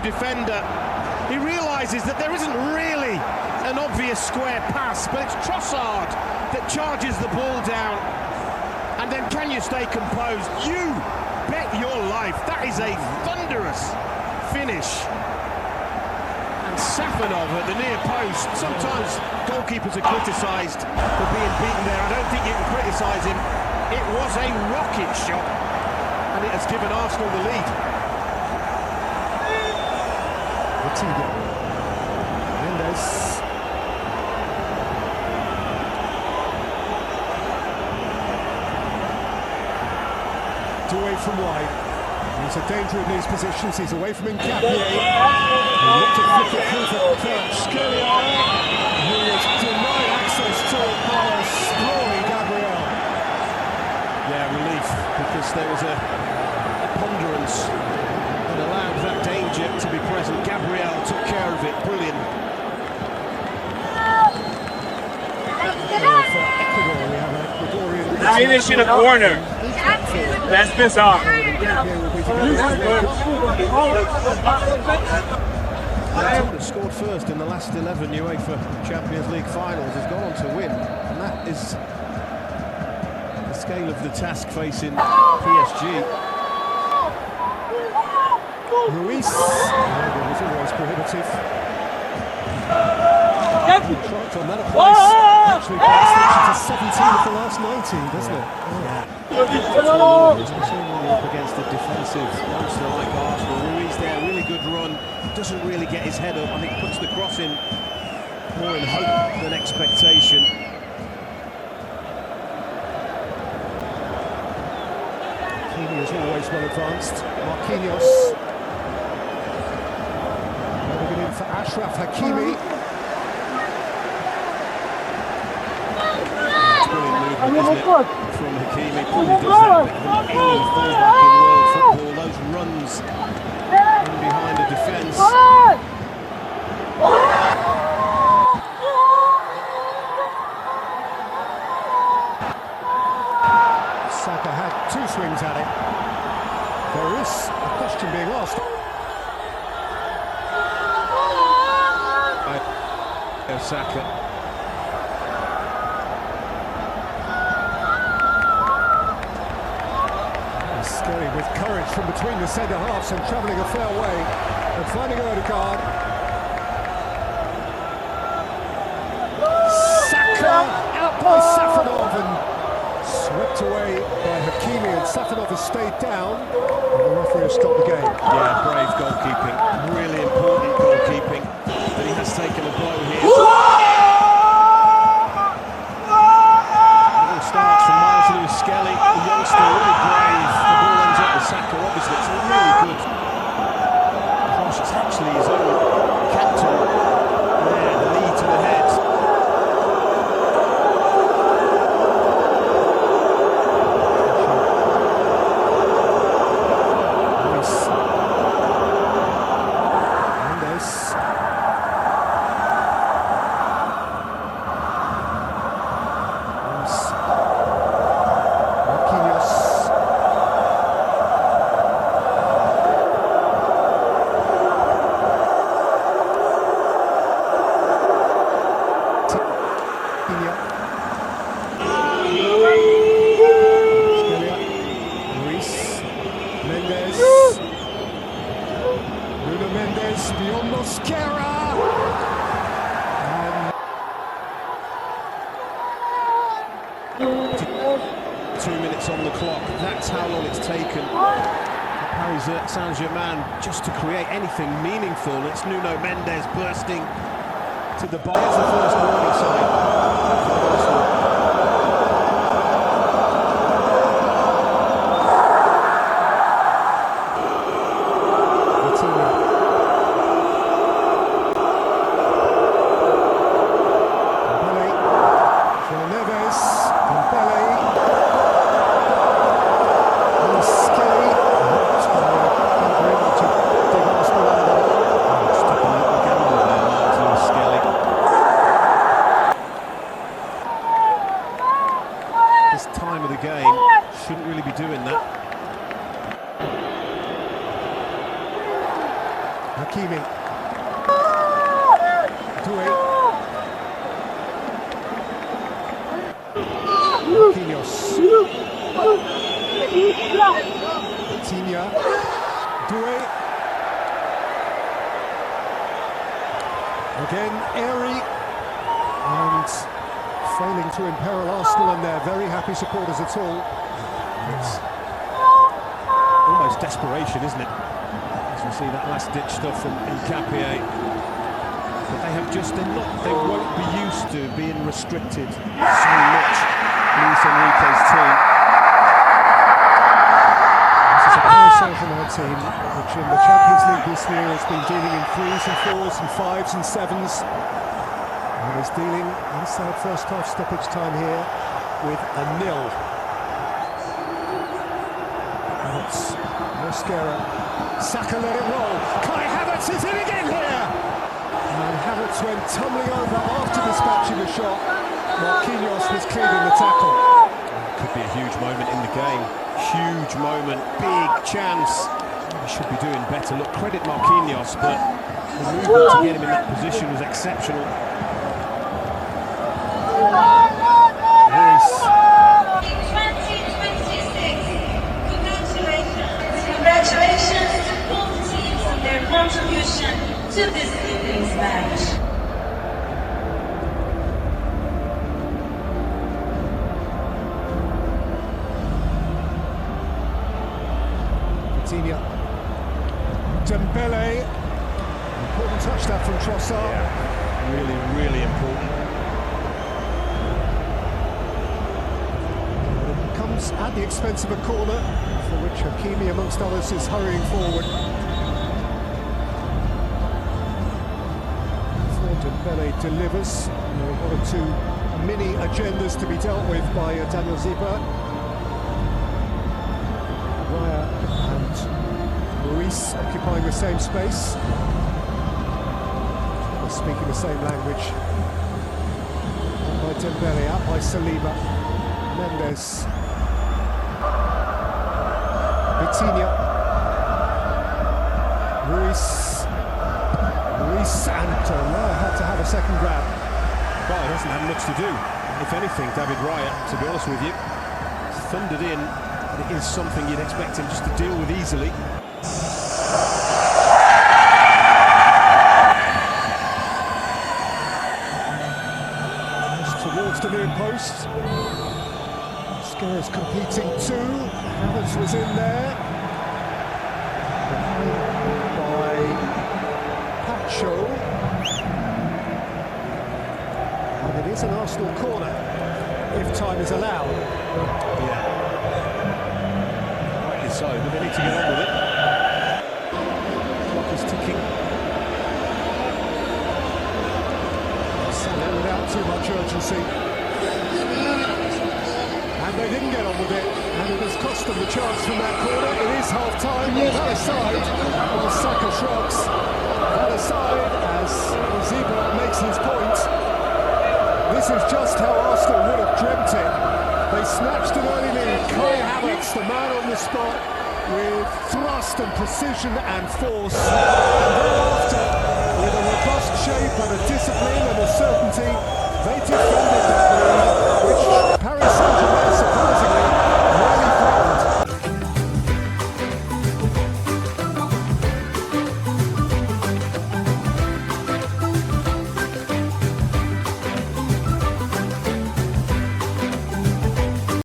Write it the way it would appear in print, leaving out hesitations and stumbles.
defender. He realises that there isn't really an obvious square pass, but it's Trossard that charges the ball down. And then can you stay composed? You bet your life. That is a thunderous finish. And Safanov at the near post. Sometimes goalkeepers are criticised for being beaten there. I don't think you can criticise him. It was a rocket shot, and it has given Arsenal the lead. Mendes. Away from wide. He's a danger in these positions. He's away from Akwer. He looked to flick it through for Skelly, who was denied access to it by a sprawling Gabriel. Yeah, relief, because there was a ponderance that allowed that danger to be present. Gabriel took care of it, brilliant. Ecuador, we have an Ecuadorian. Finish in a corner. That's piss off. Scored first in the last 11 UEFA Champions League finals, has gone on to win, and that is the scale of the task facing PSG. Owise, it was always prohibitive. On that actually to 17 of the last 19, doesn't it? Especially when you're up against a defensive monster like Arsenal. Owise there, really good run, doesn't really get his head up. I think puts the cross in more in hope than expectation. Hakimi is always well advanced. Marquinhos. Moving in for Ashraf Hakimi. Isn't it? From Hakimi, probably does that better than any fullback in world football. Those runs in behind the defence. Saka had two swings at it. There is a question being asked. Saka. Skelly with courage from between the centre halves and travelling a fair way and finding Odegaard. Saka out by Safanov and swept away by Hakimi, and Safanov has stayed down and the referee has stopped the game. Yeah, brave goalkeeping, really important goalkeeping, but he has taken a blow here. Starts from Miles Lewis Skelly, the youngster, really brave. The ball ends up with Saka, obviously it's a really good cross. It's actually his own captain there, the knee to the head. Mendes. Mendes beyond Mosquera. 2 minutes on the clock. That's how long it's taken Paris Saint-Germain just to create anything meaningful. It's Nuno Mendes bursting to the bar. It's the first warning sign. Time of the game, shouldn't really be doing that. Hakimi. Doué. Marquinhos. Vitinha. Doué. Again, airy. And failing to imperil Arsenal and their very happy supporters at all. It's almost desperation, isn't it? As we see that last-ditch stuff from Nkapie. But they have just, they won't be used to being restricted so much. Luis Enrique's team. This is a Paris Saint-Germain team which in the Champions League this year has been dealing in 3s and 4s and 5s and 7s. And is dealing inside first half stoppage time here with a 0. It's Mosquera. Saka let it roll. Kai Havertz is in again here. And Havertz went tumbling over after dispatching the shot. Marquinhos was clearing the tackle. Could be a huge moment in the game. Huge moment, big chance. He should be doing better. Look, credit Marquinhos, but the movement to get him in that position was exceptional. Congratulations to both teams on their contribution to this evening's match. Vitinha. Dembele. Important touch that from Trossard. Yeah, really important. Comes at the expense of a corner, for which Hakimi, amongst others, is hurrying forward. Before Dembele delivers, there are 1 or 2 mini agendas to be dealt with by Daniel Ziba. Raya and Ruiz occupying the same space. They're speaking the same language. And by Dembele, out by Saliba. Mendes. Vitinha. Ruiz and Raya had to have a second grab. Raya hasn't had much to do. If anything, David Raya, to be honest with you, thundered in, and it is something you'd expect him just to deal with easily. Towards the near post. Scares competing too. Havertz was in there. By Pacho. And it is an Arsenal corner, if time is allowed. Yeah. Rightly so, but they need to get on with it. Clock is ticking. Salah without too much urgency. And they didn't get on with it, and it has cost them the chance from that corner. It is half-time, that aside, while Saka shrugs. That aside, as Ziba makes his point, this is just how Arsenal would have dreamt it. They snatched an early lead. Kai Havertz, the man on the spot, with thrust and precision and force. And thereafter, with a robust shape and a discipline and a certainty, they defended that lead.